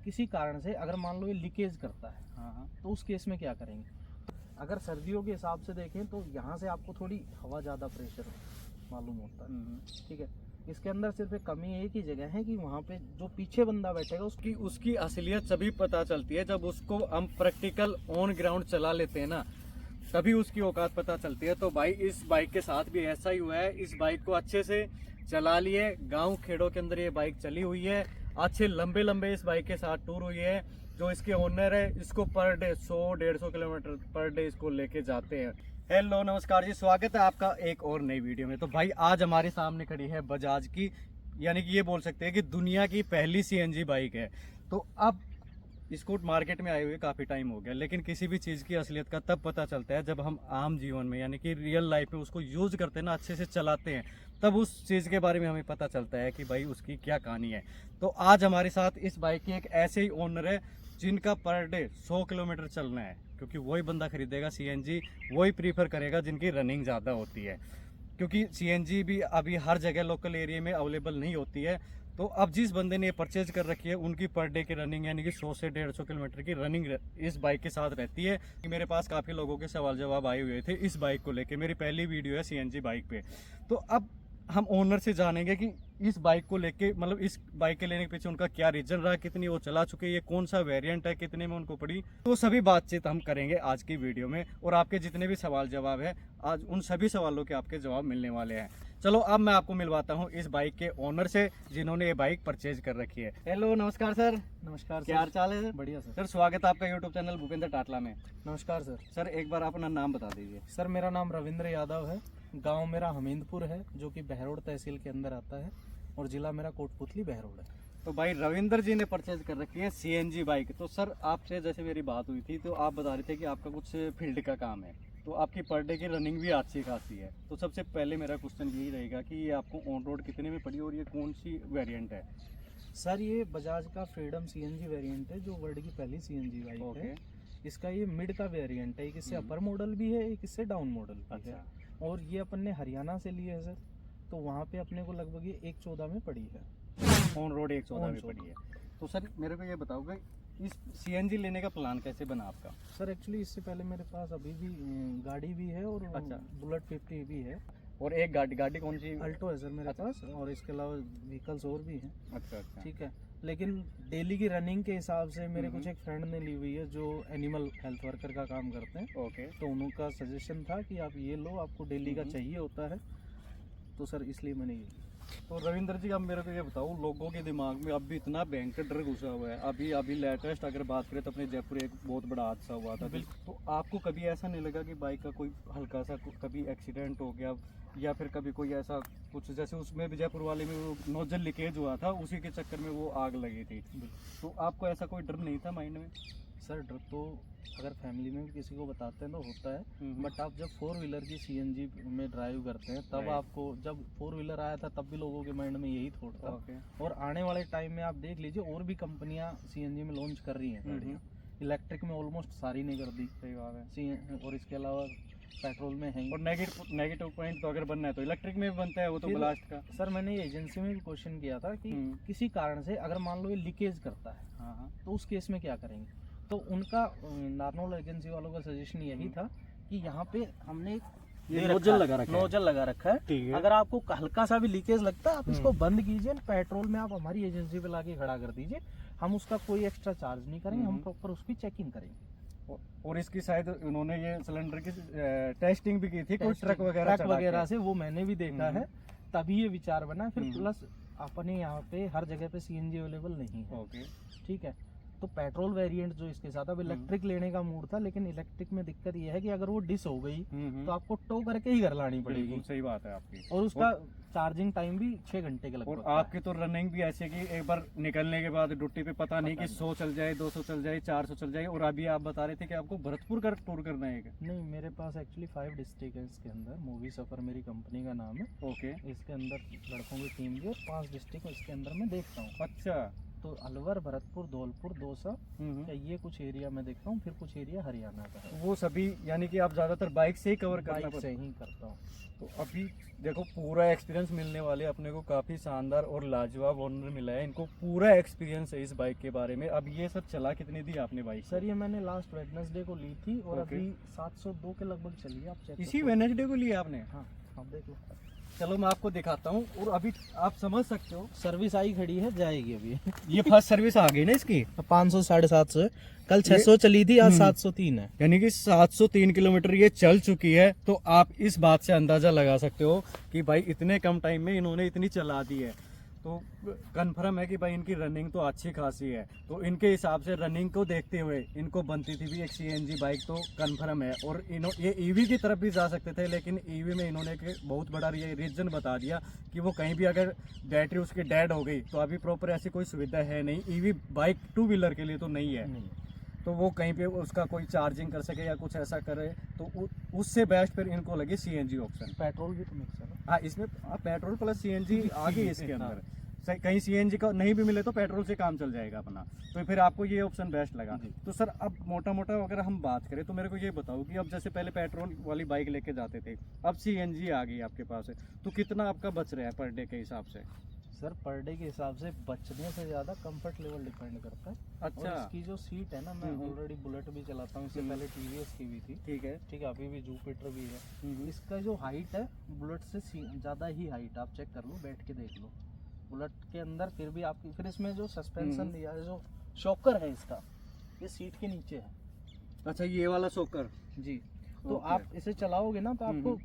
किसी कारण से अगर मान लो ये लीकेज करता है, हाँ। तो उस केस में क्या करेंगे? अगर सर्दियों के हिसाब से देखें तो यहाँ से आपको थोड़ी हवा ज़्यादा प्रेशर मालूम होता है, ठीक है। इसके अंदर सिर्फ एक कमी एक ही जगह है कि वहाँ पे जो पीछे बंदा बैठेगा उसकी असलियत तभी पता चलती है जब उसको हम प्रैक्टिकल ऑन ग्राउंड चला लेते हैं ना, तभी उसकी औकात पता चलती है। तो भाई इस बाइक के साथ भी ऐसा ही हुआ है। इस बाइक को अच्छे से चला लिए, गांव खेड़ों के अंदर ये बाइक चली हुई है, अच्छे लंबे लंबे इस बाइक के साथ टूर हुई है। जो इसके ओनर है इसको per day 100-150 kilometre per day इसको लेके जाते हैं। हेलो नमस्कार जी, स्वागत है आपका एक और नई वीडियो में। तो भाई आज हमारे सामने खड़ी है बजाज की, यानी कि ये बोल सकते हैं कि दुनिया की पहली सीएनजी बाइक है। तो अब इसको मार्केट में आए हुए काफ़ी टाइम हो गया, लेकिन किसी भी चीज़ की असलियत का तब पता चलता है जब हम आम जीवन में यानी कि रियल लाइफ में उसको यूज़ करते हैं ना, अच्छे से चलाते हैं, तब उस चीज़ के बारे में हमें पता चलता है कि भाई उसकी क्या कहानी है। तो आज हमारे साथ इस बाइक की एक ऐसे ही ओनर है जिनका पर डे 100 किलोमीटर चलना है, क्योंकि वही बंदा खरीदेगा सीएनजी, वही प्रीफर करेगा जिनकी रनिंग ज़्यादा होती है, क्योंकि सीएनजी भी अभी हर जगह लोकल एरिया में अवेलेबल नहीं होती है। तो अब जिस बंदे ने परचेज कर रखी है उनकी पर डे की रनिंग यानी कि 100 से 150 किलोमीटर की रनिंग इस बाइक के साथ रहती है। मेरे पास काफ़ी लोगों के सवाल जवाब आए हुए थे इस बाइक को लेके, मेरी पहली वीडियो है सीएनजी बाइक पे। तो अब हम ओनर से जानेंगे कि इस बाइक को लेके, मतलब इस बाइक के लेने के पीछे उनका क्या रीजन रहा, कितनी वो चला चुके, ये कौन सा वेरिएंट है, कितने में उनको पड़ी, तो सभी बातचीत हम करेंगे आज की वीडियो में। और आपके जितने भी सवाल जवाब है आज उन सभी सवालों के आपके जवाब मिलने वाले हैं। चलो अब मैं आपको मिलवाता हूँ इस बाइक के ओनर से जिन्होंने ये बाइक परचेज कर रखी है। हेलो नमस्कार सर। नमस्कार, क्या हाल चाल है सर? बढ़िया सर। सर स्वागत है आपका यूट्यूब चैनल भूपेंद्र टाटला में। नमस्कार सर। सर एक बार अपना नाम बता दीजिए। सर मेरा नाम रविंद्र यादव है, गांव मेरा हमीदपुर है जो कि बहरोड तहसील के अंदर आता है, और जिला मेरा कोटपुतली बहरोड है। तो भाई रविंद्र जी ने परचेज कर रखी है सीएनजी बाइक। तो सर आपसे जैसे मेरी बात हुई थी तो आप बता रहे थे कि आपका कुछ फील्ड का काम है, तो आपकी पर डे की रनिंग भी अच्छी खासी है। तो सबसे पहले मेरा क्वेश्चन यही रहेगा कि ये आपको ऑन रोड कितने में पड़ी और ये कौन सी वेरिएंट है? सर ये बजाज का फ्रीडम सीएनजी वेरिएंट है जो वर्ल्ड की पहली सीएनजी बाइक है। इसका ये मिड का वेरिएंट है, एक इससे अपर मॉडल भी है, एक इससे डाउन मॉडल भी है। और ये अपन ने हरियाणा से लिए है सर, तो वहाँ पे अपने को लगभग ये 114 में पड़ी है, ऑन रोड 114 में पड़ी है। तो सर मेरे को ये बताओगे इस सीएनजी लेने का प्लान कैसे बना आपका? सर एक्चुअली इससे पहले मेरे पास अभी भी गाड़ी भी है और बुलेट 50 भी है, और एक गाड़ी कौन सी? अल्टो है सर मेरे पास, और इसके अलावा व्हीकल्स और भी हैं। अच्छा। ठीक है, लेकिन डेली की रनिंग के हिसाब से मेरे कुछ एक फ्रेंड ने ली हुई है जो एनिमल हेल्थ वर्कर का काम करते हैं। ओके। तो उनका सजेशन था कि आप ये लो, आपको डेली का चाहिए होता है, तो सर इसलिए मैंने ये ली। तो रविंद्र जी अब मेरे को ये बताओ, लोगों के दिमाग में अभी इतना भयंकर डर घुसा हुआ है। अभी लेटेस्ट अगर बात करें तो अपने जयपुर एक बहुत बड़ा हादसा हुआ था। तो आपको कभी ऐसा नहीं लगा कि बाइक का कोई हल्का सा कभी एक्सीडेंट हो गया, या फिर कभी कोई ऐसा कुछ, जैसे उसमें भी जयपुर वाले में वो नोजल लीकेज हुआ था, उसी के चक्कर में वो आग लगी थी? तो आपको ऐसा कोई डर नहीं था माइंड में? सर डर तो अगर फैमिली में भी किसी को बताते हैं तो होता है, बट आप जब 4 व्हीलर की सीएनजी में ड्राइव करते हैं तब आपको, जब 4 व्हीलर आया था तब भी लोगों के माइंड में यही थॉट था। और आने वाले टाइम में आप देख लीजिए और भी कंपनियां सीएनजी में लॉन्च कर रही हैं गाड़ियाँ, इलेक्ट्रिक में ऑलमोस्ट सारी ने कर दी। सही बात है। और इसके अलावा पेट्रोल में है। और नेगेटिव पॉइंट तो अगर बनना है तो इलेक्ट्रिक में भी बनता है, वो तो ब्लास्ट का। सर मैंने एजेंसी में भी क्वेश्चन किया था कि किसी कारण से अगर मान लो ये लीकेज करता है, तो उस केस में क्या करेंगे? तो उनका नार्नोल एजेंसी वालों का सजेशन यही था कि यहाँ पे हमने ये नोजल लगा रखा है, अगर आपको हल्का सा भी लीकेज लगता है आप इसको बंद कीजिए, पेट्रोल में आप हमारी एजेंसी पे लाके खड़ा कर दीजिए, हम उसका कोई एक्स्ट्रा चार्ज नहीं करेंगे, हम प्रॉपर उसकी चेकिंग करेंगे। और इसकी शायद उन्होंने ये सिलेंडर की टेस्टिंग भी की थी, कोई ट्रक वगैरह से, वो मैंने भी देखा है, तभी ये विचार बना। फिर प्लस अपने यहाँ पे हर जगह पे सीएनजी अवेलेबल नहीं है। ठीक है, तो पेट्रोल वेरिएंट जो इसके साथ, अब इलेक्ट्रिक लेने का मूड था, लेकिन इलेक्ट्रिक में दिक्कत ये है कि अगर वो डिस हो गई तो आपको टो करके ही घर लानी पड़ेगी। सही बात है आपकी। और उसका चार्जिंग टाइम भी 6 घंटे के लगभग। और आपकी तो रनिंग भी ऐसे कि एक बार निकलने के बाद ड्यूटी पे पता नहीं कि 100 चल जाए, 200 चल जाए, 400 चल जाए। और अभी आप बता रहे थे कि आपको भरतपुर का टूर करना है। नहीं, मेरे पास एक्चुअली 5 डिस्ट्रिक्ट है इसके अंदर। मूवी सफर मेरी कंपनी का नाम है। ओके। इसके अंदर लड़कों की टीम भी और 5 डिस्ट्रिक्ट इसके अंदर मैं देखता हूँ। अच्छा, तो अलवर, भरतपुर, धौलपुर, दौसा, या ये कुछ एरिया में देखता हूँ, फिर कुछ एरिया हरियाणा का है। वो सभी यानी कि आप ज़्यादातर बाइक से ही कवर करना बाइक पड़ता से है। ही करता हूँ। तो अभी देखो पूरा एक्सपीरियंस मिलने वाले अपने को, काफ़ी शानदार और लाजवाब ओनर मिला है, इनको पूरा एक्सपीरियंस है इस बाइक के बारे में। अब ये सब चला कितनी दी आपने बाइक सर ये मैंने लास्ट वेडनेसडे को ली थी और ओके। अभी 702 के लगभग चली है। आप चेक इसी करो। वेडनेसडे को लिया आपने? हाँ, आप देख लो। चलो मैं आपको दिखाता हूँ, और अभी आप समझ सकते हो सर्विस आई खड़ी है, जाएगी अभी। ये फर्स्ट सर्विस आ गई ना इसकी, 500 750 है, कल 600 चली थी, आज 703 है। यानी कि 703 किलोमीटर ये चल चुकी है। तो आप इस बात से अंदाजा लगा सकते हो कि भाई इतने कम टाइम में इन्होंने इतनी चला दी है, तो कन्फर्म है कि भाई इनकी रनिंग तो अच्छी खासी है। तो इनके हिसाब से रनिंग को देखते हुए इनको बनती थी भी एक सीएनजी बाइक तो कन्फर्म है। और ये ईवी की तरफ भी जा सकते थे, लेकिन ईवी में इन्होंने एक बहुत बड़ा ये रीजन बता दिया कि वो कहीं भी अगर बैटरी उसकी डेड हो गई तो अभी प्रॉपर ऐसी कोई सुविधा है नहीं, ईवी बाइक 2 व्हीलर के लिए तो नहीं है। तो वो कहीं पे उसका कोई चार्जिंग कर सके या कुछ ऐसा करे, तो उससे बेस्ट फिर इनको लगी सीएनजी ऑप्शन। पेट्रोल भी तो मिक्स है ना। हाँ, इसमें पेट्रोल प्लस सीएनजी आ गई इसके अंदर। कहीं सीएनजी का नहीं भी मिले तो पेट्रोल से काम चल जाएगा अपना, तो फिर आपको ये ऑप्शन बेस्ट लगा। तो सर अब मोटा मोटा अगर हम बात करें तो मेरे को ये बताओ कि अब जैसे पहले पेट्रोल वाली बाइक लेके जाते थे, अब सीएनजी आ गई आपके पास है, तो कितना आपका बच रहा है पर डे के हिसाब से? सर पर डे के हिसाब से बचने से ज़्यादा कंफर्ट लेवल डिपेंड करता है। अच्छा। और इसकी जो सीट है ना, मैं ऑलरेडी बुलेट भी चलाता हूँ, इससे पहले टीवीएस की भी थी। ठीक है। ठीक है, अभी भी जुपिटर भी है। इसका जो हाइट है बुलेट से ज़्यादा ही हाइट, आप चेक कर लो, बैठ के देख लो बुलेट के अंदर। फिर भी आपकी, फिर इसमें जो सस्पेंशन दिया है, जो शॉकर है इसका, ये सीट के नीचे है। अच्छा, ये वाला शॉकर जी। तो ओके। आप इसे चलाओगे ना तो आपको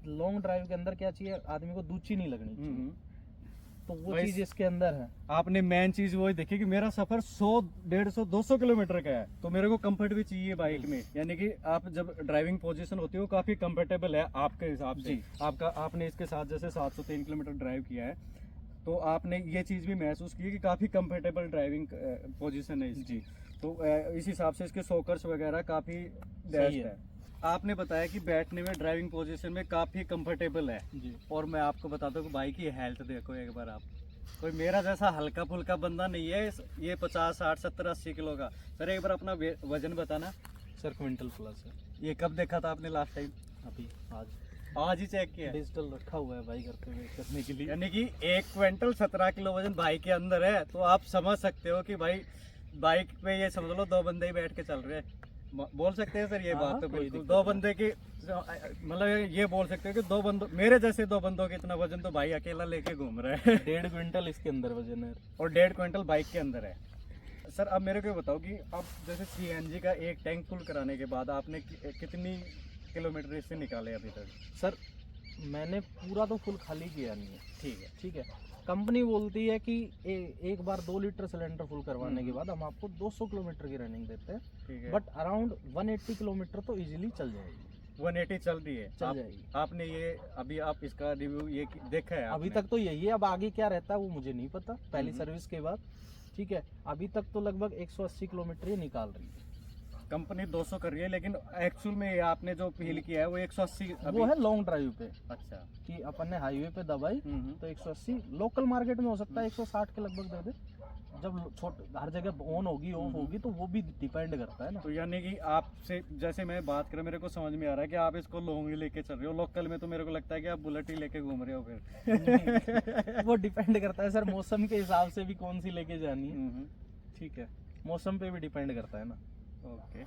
लॉन्ग ड्राइव के अंदर क्या चाहिए, आदमी को दूची नहीं लगनी चाहिए, तो वो भाई चीज इसके अंदर है। आपने मेन चीज वो देखी कि मेरा सफर 100, 150, 200 किलोमीटर का है, तो मेरे को कंफर्ट भी चाहिए बाइक में। यानी कि आप जब ड्राइविंग पोजीशन होती है वो काफी कंफर्टेबल है आपके हिसाब से। आपका आपने इसके साथ जैसे 703 किलोमीटर ड्राइव किया है, तो आपने ये चीज भी महसूस की कि काफी कंफर्टेबल ड्राइविंग पोजीशन है इसकी। तो इस हिसाब से इसके शॉकर्स वगैरह काफी बेस्ट है। आपने बताया कि बैठने में ड्राइविंग पोजीशन में काफी कंफर्टेबल है जी। और मैं आपको बताता हूँ कि बाइक की हेल्थ देखो एक बार आप, कोई मेरा जैसा हल्का फुल्का बंदा नहीं है ये 50, 60, 70, 80 किलो का। सर एक बार अपना वजन बताना। सर क्विंटल प्लस है। ये कब देखा था आपने लास्ट टाइम? अभी आज ही चेक किया? डिजिटल रखा हुआ है भाई घर पे वेट करने के लिए। यानी कि 1 क्विंटल 17 किलो वजन बाइक के अंदर है। तो आप समझ सकते हो कि भाई बाइक पे ये समझ लो 2 बंदे ही बैठ के चल रहे हैं। बोल सकते हैं सर ये बात? तो बिल्कुल 2 बंदे की, मतलब ये बोल सकते हो कि 2 बंदों, मेरे जैसे 2 बंदों के इतना वजन तो भाई अकेला लेके घूम रहा है। 1.5 क्विंटल इसके अंदर वजन है और 1.5 क्विंटल बाइक के अंदर है। सर अब मेरे को बताओ कि अब जैसे सीएनजी का एक टैंक फुल कराने के बाद आपने कितनी किलोमीटर इससे निकाले अभी तक? सर मैंने पूरा तो फुल खाली किया नहीं है। ठीक है। ठीक है, कंपनी बोलती है कि एक बार 2 लीटर सिलेंडर फुल करवाने के बाद हम आपको 200 किलोमीटर की रनिंग देते हैं। ठीक है। बट अराउंड 180 किलोमीटर तो इजीली चल जाएगी। 180 चल रही है? चल जाएगी। आपने ये अभी आप इसका रिव्यू ये देखा है? अभी तक तो यही है, अब आगे क्या रहता है वो मुझे नहीं पता, पहली सर्विस के बाद। ठीक है, अभी तक तो लगभग 180 किलोमीटर ही निकाल रही है। कंपनी 200 कर रही है, लेकिन एक्चुअल में आपने जो फील किया है वो 180 वो है लॉन्ग ड्राइव पे। अच्छा। कि अपन ने हाईवे पे दबाई तो 180, लोकल मार्केट में हो सकता है 160 के लगभग दे दे। जब हर जगह ऑन होगी ऑफ होगी तो वो भी डिपेंड करता है ना। तो यानी कि आपसे जैसे मैं बात करूं, मेरे को समझ में आ रहा है कि आप इसको लॉन्ग ही लेके चल रहे हो। लोकल में तो मेरे को लगता है कि आप बुलेट ही लेके घूम रहे हो फिर। वो डिपेंड करता है सर, मौसम के हिसाब से भी कौन सी लेके जानी है। ठीक है, मौसम पे भी डिपेंड करता है ना। ओके।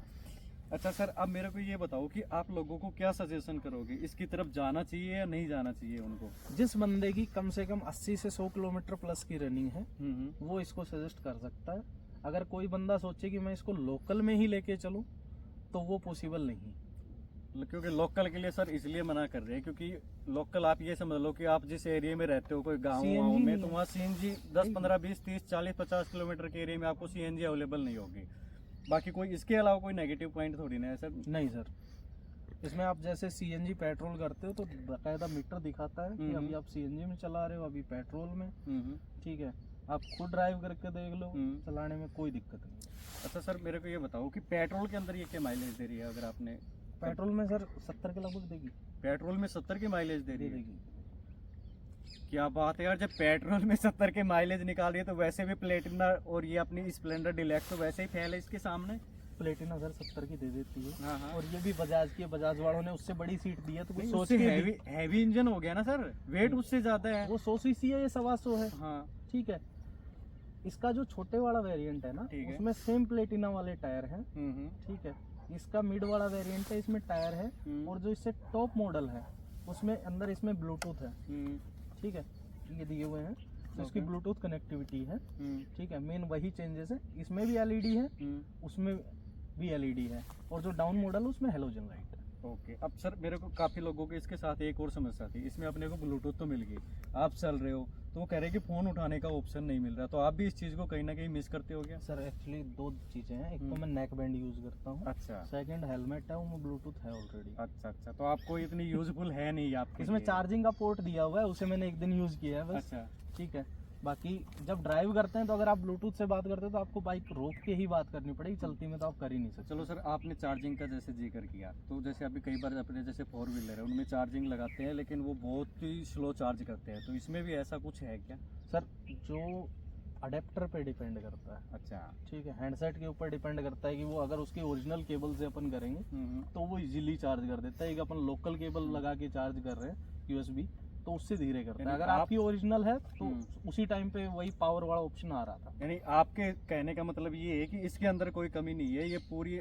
अच्छा सर, अब मेरे को ये बताओ कि आप लोगों को क्या सजेशन करोगे, इसकी तरफ जाना चाहिए या नहीं जाना चाहिए उनको? जिस बंदे की कम से कम 80 से 100 किलोमीटर प्लस की रनिंग है वो इसको सजेस्ट कर सकता है। अगर कोई बंदा सोचे कि मैं इसको लोकल में ही लेके चलूं तो वो पॉसिबल नहीं, क्योंकि लोकल के लिए सर इसलिए मना कर रहे हैं क्योंकि लोकल आप ये समझ लो कि आप जिस एरिया में रहते हो, कोई गाँव में, तो वहाँ सीएनजी 10, 15, 20, 30, 40, 50 किलोमीटर के एरिया में आपको सीएनजी अवेलेबल नहीं होगी। बाकी कोई इसके अलावा कोई नेगेटिव पॉइंट थोड़ी ना है सर? नहीं सर, इसमें आप जैसे सीएनजी पेट्रोल करते हो तो बाकायदा मीटर दिखाता है कि अभी आप सीएनजी में चला रहे हो, अभी पेट्रोल में। ठीक है, आप खुद ड्राइव करके देख लो, चलाने में कोई दिक्कत नहीं। अच्छा सर, मेरे को ये बताओ कि पेट्रोल के अंदर ये क्या माइलेज दे रही है? अगर आपने पेट्रोल में सर 70 के लगभग देगी। पेट्रोल में 70 की माइलेज दे रही है? क्या बात है यार, जब पेट्रोल में 70 के माइलेज निकाल रही है तो वैसे भी प्लेटिना और ये अपनी स्प्लेंडर डिलक्स तो वैसे ही फैल है इसके सामने। प्लेटिना सर 70 की दे देती है। हाँ हाँ। और ये भी बजाज की है, बजाज वालों ने उससे बड़ी सीट दी है तो कुछ नहीं, सोच उससे के हैवी इंजन हो गया ना सर, वेट उससे ज्यादा है। वो 100 सीसी है, ये 125 है। हाँ ठीक है। इसका जो छोटे वाला वेरिएंट है ना, ठीक है। उसमें सेम प्लेटिना वाले टायर हैं। ठीक है। इसका मिड वाला वेरिएंट है, इसमें टायर है। और जो इससे टॉप मॉडल है उसमें अंदर इसमें ब्लूटूथ है। ठीक है, ये दिए हुए हैं तो इसकी ब्लूटूथ कनेक्टिविटी है। ठीक है, मेन वही चेंजेस है। इसमें भी एलईडी है, उसमें भी एलईडी है। और जो डाउन मॉडल है उसमें हेलोजन लाइट है। ओके। अब सर मेरे को काफ़ी लोगों के इसके साथ एक और समस्या थी, इसमें अपने को ब्लूटूथ तो मिल गई, आप चल रहे हो तो वो कह रहे हैं कि फ़ोन उठाने का ऑप्शन नहीं मिल रहा, तो आप भी इस चीज़ को कहीं ना कहीं मिस करते हो क्या? सर एक्चुअली 2 चीज़ें हैं, एक तो मैं नेक बैंड यूज़ करता हूँ। अच्छा। सेकंड हेलमेट है, वो ब्लूटूथ है ऑलरेडी। अच्छा अच्छा, तो आपको इतनी यूजफुल है नहीं आपके इसमें लिए। चार्जिंग का पोर्ट दिया हुआ है, उसे मैंने एक दिन यूज़ किया है बस। अच्छा। ठीक है। बाकी जब ड्राइव करते हैं तो अगर आप ब्लूटूथ से बात करते हैं तो आपको बाइक रोक के ही बात करनी पड़ेगी, चलती में तो आप कर ही नहीं सकते। चलो सर, आपने चार्जिंग का जैसे जिक्र किया, तो जैसे अभी कई बार अपने जैसे 4 व्हीलर है उनमें चार्जिंग लगाते हैं लेकिन वो बहुत ही स्लो चार्ज करते हैं, तो इसमें भी ऐसा कुछ है क्या? सर जो अडेप्टर पे डिपेंड करता है। अच्छा। ठीक है, हैंडसेट के ऊपर डिपेंड करता है कि वो अगर उसके ओरिजिनल केबल से अपन करेंगे तो वो इजीली चार्ज कर देता है। एक अपन लोकल केबल लगा के चार्ज कर रहे हैं यूएसबी, तो उससे धीरे करता है। यानी अगर आपकी ओरिजिनल है तो उसी टाइम पे वही पावर वाला ऑप्शन आ रहा था। यानी आपके कहने का मतलब ये है कि इसके अंदर कोई कमी नहीं है, ये पूरी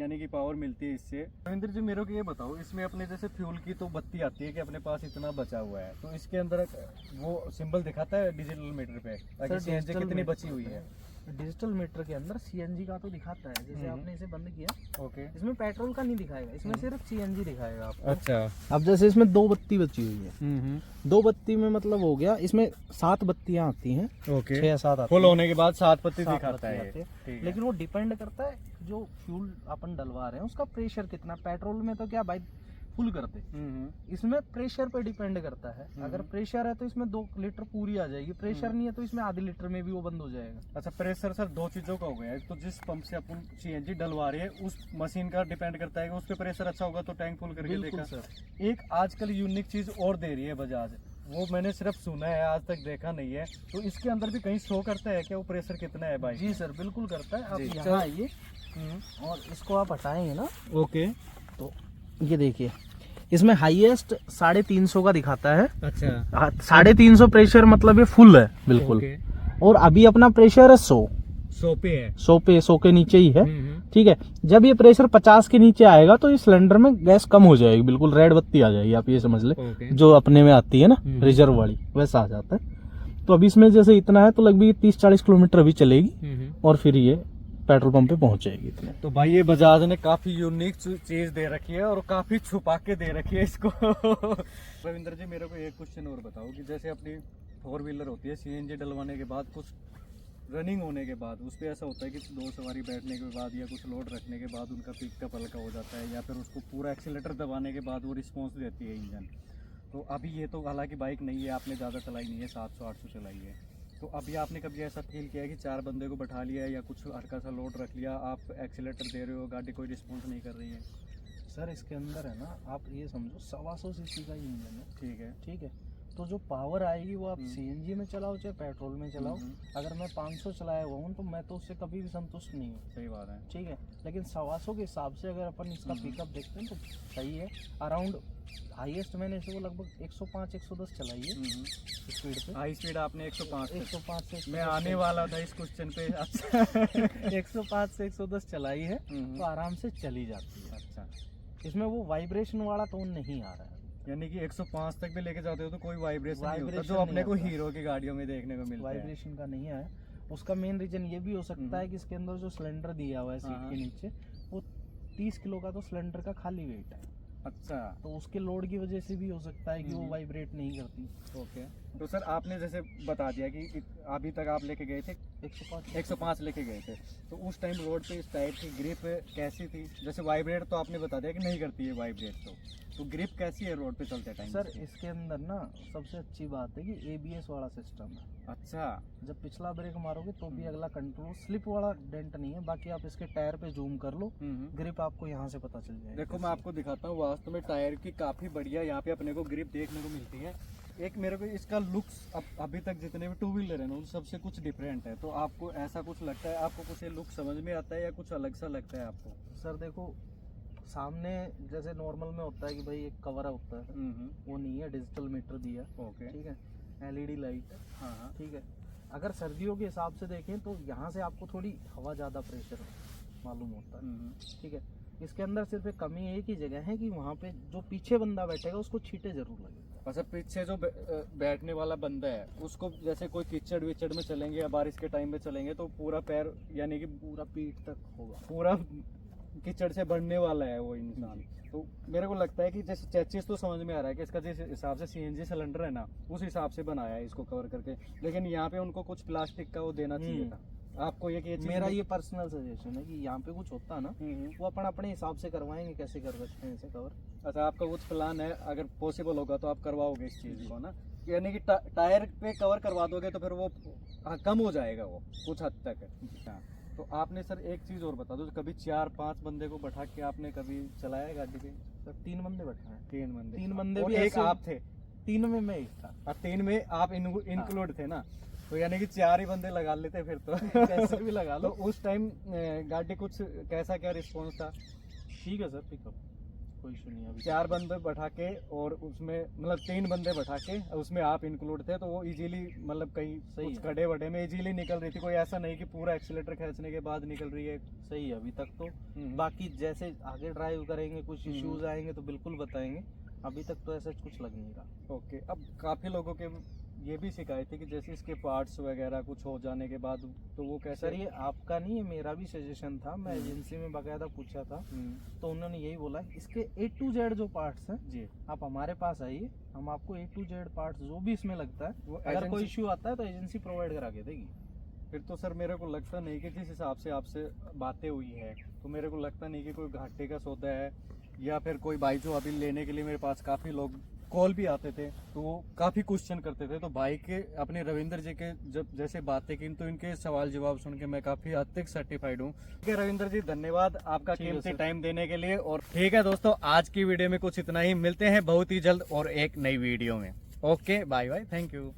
यानी कि पावर मिलती है इससे। रविंद्र जी मेरे को ये बताओ, इसमें अपने जैसे फ्यूल की तो बत्ती आती है कि अपने पास इतना बचा हुआ है, तो इसके अंदर वो सिंबल दिखाता है डिजिटल मीटर पे सर, सीएनजी कितनी बची हुई है? डिजिटल मीटर के अंदर सीएनजी का तो दिखाता है, जैसे आपने इसे बंद किया। ओके। इसमें पेट्रोल का नहीं दिखाएगा, इसमें सिर्फ सीएनजी दिखाएगा आपको। अच्छा। अब जैसे इसमें 2 बत्ती बची हुई है, 2 बत्ती में मतलब हो गया, इसमें 7 बत्तियां आती हैं। ओके। 6-7 फुल होने के बाद 7 पत्ती 7 दिखाता बत्ती है, आती है। ठीक है। लेकिन वो डिपेंड करता है जो फ्यूल अपन डलवा रहे हैं उसका प्रेशर कितना। पेट्रोल में तो क्या बाइक फुल कर दे, इसमें प्रेशर पे डिपेंड करता है। अगर प्रेशर है तो इसमें 2 लीटर पूरी आ जाएगी, प्रेशर नहीं है तो इसमें आधे लीटर में भी वो बंद हो जाएगा। अच्छा, प्रेशर सर 2 चीजों का हो गया, एक तो जिस पंप से अपन सीएनजी डलवा रहे हैं उस मशीन का डिपेंड करता है कि उस पे प्रेशर अच्छा होगा तो टैंक फुल करके बिल्कुल देगा। सर। एक आजकल यूनिक चीज और दे रही है बजाज, वो मैंने सिर्फ सुना है, आज तक देखा नहीं है, तो इसके अंदर भी कहीं शो करता है क्या वो प्रेशर कितना है बाइक? जी सर, बिल्कुल करता है। आप जी, यहाँ आइए और इसको आप हटाएंगे ना, ओके। तो ये देखिए इसमें हाईएस्ट 350 का दिखाता है। अच्छा। 350 प्रेशर मतलब ये फुल है बिल्कुल। ओके। और अभी अपना प्रेशर है 100 पे है, 100 के नीचे ही है। ठीक है, जब ये प्रेशर 50 के नीचे आएगा तो इस सिलेंडर में गैस कम हो जाएगी, बिल्कुल रेड बत्ती आ जाएगी, आप ये समझ ले। ओके। जो अपने में आती है ना रिजर्व वाली, वैसा आ जाता है। तो अभी इसमें जैसे इतना है तो लगभग 30-40 किलोमीटर अभी चलेगी और फिर ये पेट्रोल पंप पे पहुंच जाएगी इतने। तो भाई ये बजाज ने काफी यूनिक चीज दे रखी है और काफी छुपा के दे रखी है इसको। रविंद्र जी मेरे को एक क्वेश्चन और बताओ कि जैसे अपनी 4 व्हीलर होती है, सीएनजी डलवाने के बाद कुछ रनिंग होने के बाद उस पर ऐसा होता है कि 2 सवारी बैठने के बाद या कुछ लोड रखने के बाद उनका पिकअप हल्का हो जाता है, या फिर उसको पूरा एक्सीलेटर दबाने के बाद वो रिस्पॉन्स देती है इंजन। तो अभी ये तो हालांकि बाइक नहीं है, आपने ज़्यादा चलाई नहीं है, 700-800 चलाई है, तो अभी आपने कभी ऐसा फील किया है कि 4 बंदे को बैठा लिया या कुछ हल्का सा लोड रख लिया, आप एक्सीलेटर दे रहे हो, गाड़ी कोई रिस्पॉन्स नहीं कर रही है? सर इसके अंदर है ना, आप ये समझो 125 सीसी का इंजन है। ठीक है। ठीक है, तो जो पावर आएगी वो आप सीएनजी में चलाओ चाहे पेट्रोल में चलाओ। अगर मैं 500 चलाया हुआ हूँ तो मैं तो उससे कभी भी संतुष्ट नहीं हूँ। सही बात है। ठीक है, लेकिन 125 के हिसाब से अगर अपन इसका पिकअप देखते हैं तो सही है। अराउंड हाईएस्ट मैंने इसे वो लगभग 105-110 चलाई है स्पीड पे। हाई स्पीड आपने 105 से मैं आने वाला था इस क्वेश्चन पे। अच्छा। 105 से 110 चलाई है तो आराम से चली जाती है। अच्छा, इसमें वो वाइब्रेशन वाला टोन नहीं आ रहा है, यानी कि 105 तक भी लेके जाते हो तो कोई वाइब्रेशन नहीं होता, जो नहीं अपने को होता। हीरो की गाड़ियों में देखने को मिलता है। वाइब्रेशन का नहीं है। उसका मेन रीजन ये भी हो सकता है कि इसके अंदर जो सिलेंडर दिया हुआ है सीट के नीचे, वो 30 किलो का तो सिलेंडर का खाली वेट है। अच्छा, तो उसके लोड की वजह से भी हो सकता है कि वो वाइब्रेट नहीं करती। ओके। तो सर आपने जैसे बता दिया कि अभी तक आप लेके गए थे 105 लेके गए थे, तो उस टाइम रोड पे इस टाइप की ग्रिप कैसी थी? जैसे वाइब्रेट तो आपने बता दिया कि नहीं करती है वाइब्रेट, तो ग्रिप कैसी है रोड पे चलते टाइम? सर इसके अंदर ना सबसे अच्छी बात है कि एबीएस वाला सिस्टम है। अच्छा। जब पिछला ब्रेक मारोगे तो भी अगला कंट्रोल, स्लिप वाला डेंट नहीं है। बाकी आप इसके टायर पे जूम कर लो, ग्रिप आपको यहाँ से पता चल जाएगा। देखो मैं आपको दिखाता हूँ, वास्तव में टायर की काफी बढ़िया यहाँ पे अपने को ग्रिप देखने को मिलती है। एक मेरे को इसका लुक्स अभी तक जितने भी टू व्हीलर है ना उन सबसे कुछ डिफरेंट है, तो आपको ऐसा कुछ लगता है, आपको कुछ ये लुक समझ में आता है या कुछ अलग सा लगता है आपको? सर देखो, सामने जैसे नॉर्मल में होता है कि भाई एक कवर होता है, वो नहीं है, डिजिटल मीटर दिया, ओके, ठीक है, एलईडी लाइट है, हाँ हाँ, ठीक है। अगर सर्दियों के हिसाब से देखें तो यहाँ से आपको थोड़ी हवा ज़्यादा प्रेशर मालूम होता है, ठीक है। इसके अंदर सिर्फ एक कमी एक ही जगह है कि वहाँ पे जो पीछे बंदा बैठेगा उसको छींटे जरूर लगेगा। अच्छा, पीछे जो बैठने वाला बंदा है उसको जैसे कोई कीचड़ विचड़ में चलेंगे या बारिश के टाइम में चलेंगे तो पूरा पैर यानी कि पूरा पीठ तक होगा, पूरा कीचड़ से बढ़ने वाला है वो इंसान। तो मेरे को लगता है कि जैसे चेचिस तो समझ में आ रहा है कि इसका जिस हिसाब से सीएनजी सिलेंडर है ना उस हिसाब से बनाया है इसको कवर करके, लेकिन यहाँ पे उनको कुछ प्लास्टिक का वो देना चाहिए था। आपको ये मेरा ये पर्सनल सजेशन है कि यहाँ पे कुछ होता है ना वो अपन अपने हिसाब से करवाएंगे, कैसे कर सकते हैं इसे कवर। अच्छा, आपका कुछ प्लान है, अगर पॉसिबल होगा तो आप करवाओगे इस चीज को ना, यानी कि टायर पे कवर करवा दोगे तो फिर वो कम हो जाएगा वो कुछ हद तक। हाँ, तो आपने सर एक चीज और बता दो, कभी 4-5 बंदे को बैठा के आपने कभी चलाया है गाड़ी पे? सर 3 बंदे बैठे हैं। 3 बंदे भी एक ऐसे- आप थे? 3 में मैं एक था। और 3 में आप इंक्लूड थे ना, तो यानी कि 4 ही बंदे लगा लेते फिर तो कैसे भी लगा तो लो। उस टाइम गाड़ी कुछ कैसा क्या रिस्पॉन्स था? ठीक है सर, पिकअप कोई इशू नहीं है अभी। 4 बंदे बैठा के और उसमें मतलब 3 बंदे बैठा के उसमें आप इंक्लूड थे, तो वो इजीली मतलब कहीं सही कुछ है। खड़े वड़े में इजीली निकल रही थी, कोई ऐसा नहीं कि पूरा एक्सीलेटर खींचने के बाद निकल रही है। सही है अभी तक तो। बाकी जैसे आगे ड्राइव करेंगे कुछ इश्यूज आएंगे तो बिल्कुल बताएंगे, अभी तक तो ऐसा कुछ लग नहीं रहा। ओके, अब काफी लोगों के ये भी शिकायत है कि जैसे इसके पार्ट्स वगैरह कुछ हो जाने के बाद तो वो कैसे? सर ये आपका नहीं है, मेरा भी सजेशन था, मैं एजेंसी में बाकायदा पूछा था तो उन्होंने यही बोला इसके A to Z जो पार्ट्स हैं जी, आप हमारे पास आइए, हम आपको A to Z पार्ट्स जो भी इसमें लगता है वो अगर कोई एजेंसी- इश्यू आता है तो एजेंसी प्रोवाइड करा के देगी। फिर तो सर मेरे को लगता नहीं कि जिस हिसाब से आपसे बातें हुई है तो मेरे को लगता नहीं कि कोई घाटे का सौदा है, या फिर कोई भाई जो अभी लेने के लिए मेरे पास काफ़ी लोग कॉल भी आते थे तो वो काफ़ी क्वेश्चन करते थे, तो भाई के अपने रविंद्र जी के जब जैसे बातें की तो इनके सवाल जवाब सुन के मैं काफ़ी हद तक सर्टिफाइड हूँ। ठीक है रविंद्र जी, धन्यवाद आपका ठीक है कीमती सर। टाइम देने के लिए। और ठीक है दोस्तों, आज की वीडियो में कुछ इतना ही, मिलते हैं बहुत ही जल्द और एक नई वीडियो में। Okay, bye bye, thank you.